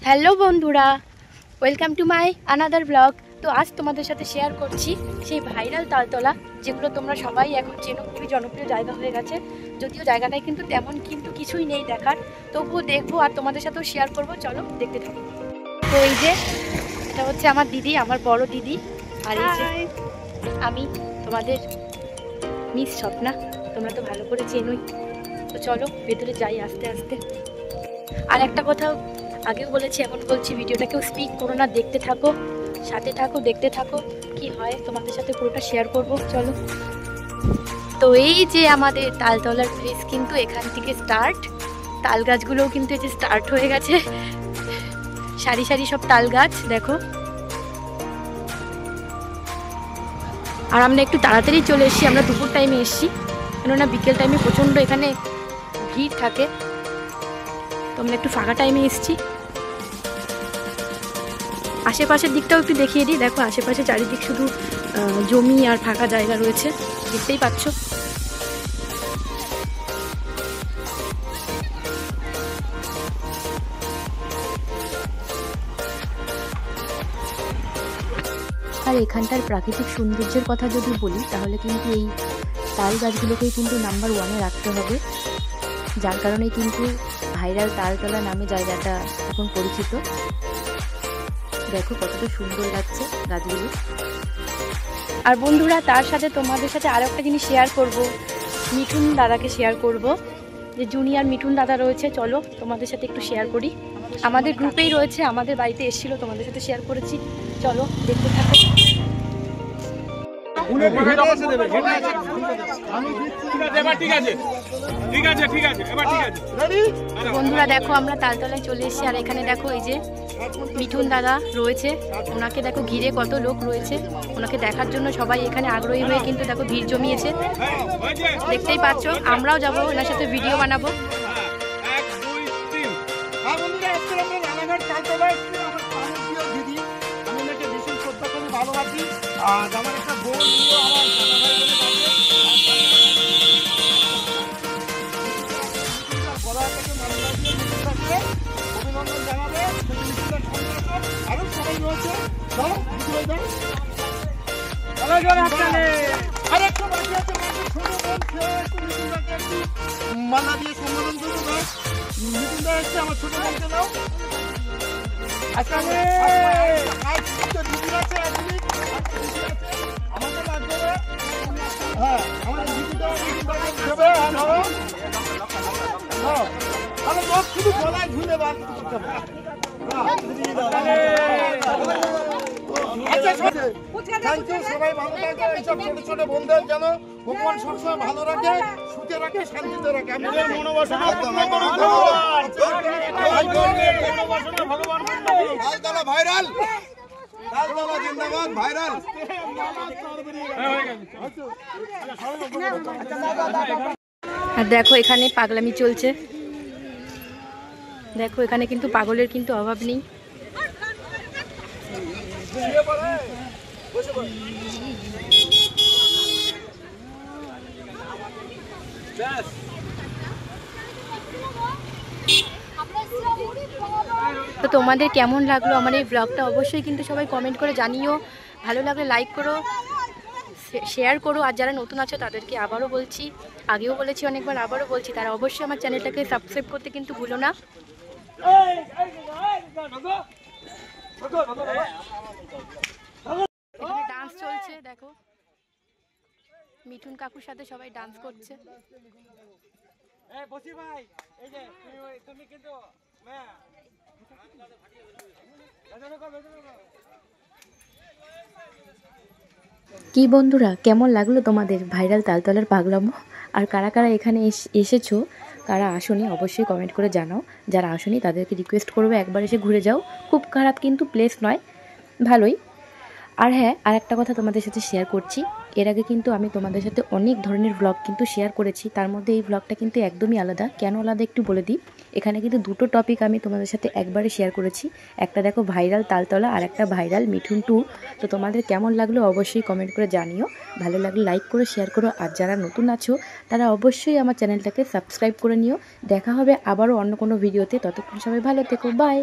Hello বন্ধুরা, welcome to my another blog. তো আজ তোমাদের সাথে শেয়ার করছি সেই ভাইরাল তালতলা, যেগুলো তোমরা সবাই এখন চেনো, খুবই জনপ্রিয় জায়গা হয়ে গেছে। যদিও জায়গাটায় কিন্তু তেমন কিন্তু কিছুই নেই দেখার, তবুও দেখবো আর তোমাদের সাথেও শেয়ার করব। চলো দেখতে থাকো। তো এই যে এটা হচ্ছে আমার দিদি, আমার বড় দিদি, আর এই যে আমি তোমাদের মিস স্বপ্না, তোমরা তো ভালো করে চেনোই। তো চলো ভেতরে যাই আস্তে আস্তে। আর একটা কথা আগেও বলেছি, এখন বলছি, ভিডিওটাকেও স্পিক করো না, দেখতে থাকো, সাথে থাকো, দেখতে থাকো, কি হয় তোমাদের সাথে পুরোটা শেয়ার করব। চলো। তো এই যে আমাদের তালতলার প্লেস কিন্তু এখান থেকে স্টার্ট। তাল গাছগুলোও কিন্তু এই যে স্টার্ট হয়ে গেছে, সারি সারি সব তাল গাছ দেখো। আর আমরা একটু তাড়াতাড়ি চলে এসেছি, আমরা দুপুর টাইমে এসেছি, কেননা বিকেল টাইমে প্রচণ্ড এখানে ভিড় থাকে, তো আমরা একটু ফাঁকা টাইমে এসেছি। আশেপাশের দিকটাও একটু দেখিয়ে দিই। দেখো আশেপাশে চারিদিক শুধু জমি আর ফাঁকা জায়গা রয়েছে, দেখতেই পাচ্ছ। আর এখানটার প্রাকৃতিক সৌন্দর্যের কথা যদি বলি, তাহলে কিন্তু এই তাল গাছগুলোকেই কিন্তু নাম্বার 1-এ রাখতে হবে, যার কারণে কিন্তু ভাইরাল তালতলা নামে জায়গাটা এখন পরিচিত। দেখো কতটা সুন্দর লাগছে গাছগুলো। আর বন্ধুরা, তার সাথে তোমাদের সাথে আরো একটা জিনিস শেয়ার করব, মিঠুন দাদাকে শেয়ার করব, যে জুনিয়র মিঠুন দাদা রয়েছে। চলো তোমাদের সাথে একটু শেয়ার করি, আমাদের গ্রুপেই রয়েছে, আমাদের বাড়িতে এসেছিল, তোমাদের সাথে শেয়ার করেছি। চলো দেখতে থাকো। বন্ধুরা দেখো, আমরা তালতলায় চলে এসেছি, আর এখানে দেখো এই যে মিঠুন দাদা রয়েছে, ওনাকে দেখো ঘিরে কত লোক রয়েছে, ওনাকে দেখার জন্য সবাই এখানে আগ্রহী হয়ে কিন্তু দেখো ভিড় জমিয়েছে, দেখতেই পাচ্ছ। আমরাও যাবো, ওনার সাথে ভিডিও বানাবো। মালা দিয়ে সম্বোধন করবো। মিঠুনদা এসছে, আমার ছোট বোনকে দাও। আমাকে লাগবে, হ্যাঁ আমার আমি লোক শুধু গলায় ঝুলে বাদ করতে হবে। সবাই ভালো থাকে, এইসব ছোট ছোট বন্ধুদের যেন ভগবান সবসময় ভালো রাখে, সুখে রাখে, শান্তিতে রাখে। ভাইরাল জিন্দাবাদ, ভাইরাল। আর দেখো এখানে পাগলামি চলছে, দেখো এখানে কিন্তু পাগলের কিন্তু অভাব নেই। তো তোমাদের কেমন লাগলো আমার এই ব্লগটা, অবশ্যই কিন্তু সবাই কমেন্ট করে জানিও। ভালো লাগলে লাইক করো, শেয়ার করো। আর যারা নতুন আছো তাদেরকে আবারও বলছি, আগেও বলেছি অনেকবার, আবারও বলছি, তারা অবশ্যই আমার চ্যানেলটাকে সাবস্ক্রাইব করতে কিন্তু ভুলো না। এখানে ডান্স চলছে, দেখো মিঠুন কাকুর সাথে সবাই ডান্স করছে। কি বন্ধুরা, কেমন লাগলো তোমাদের ভাইরাল তালতলার পাগলামো? আর কারা কারা এখানে এসেছো, কারা আসোনি, অবশ্যই কমেন্ট করে জানাও। যারা আসোনি তাদেরকে রিকোয়েস্ট করবে একবার এসে ঘুরে যাও, খুব খারাপ কিন্তু প্লেস নয়, ভালোই। আর হ্যাঁ, আর একটা কথা তোমাদের সাথে শেয়ার করছি, এর আগে কিন্তু আমি তোমাদের সাথে অনেক ধরনের ব্লগ কিন্তু শেয়ার করেছি, তার মধ্যে এই ব্লগটা কিন্তু একদমই আলাদা। কেন আলাদা একটু বলে দিই। এখানে কিন্তু দুটো টপিক আমি তোমাদের সাথে একবারে শেয়ার করেছি, একটা দেখো ভাইরাল তালতলা, আর একটা ভাইরাল মিঠুন ট্যুর। তো তোমাদের কেমন লাগলো অবশ্যই কমেন্ট করে জানিও, ভালো লাগলে লাইক করো, শেয়ার করো। আর যারা নতুন আছো তারা অবশ্যই আমার চ্যানেলটাকে সাবস্ক্রাইব করে নিও। দেখা হবে আবারও অন্য কোনো ভিডিওতে, ততক্ষণ সবাই ভালো থেকো, বাই।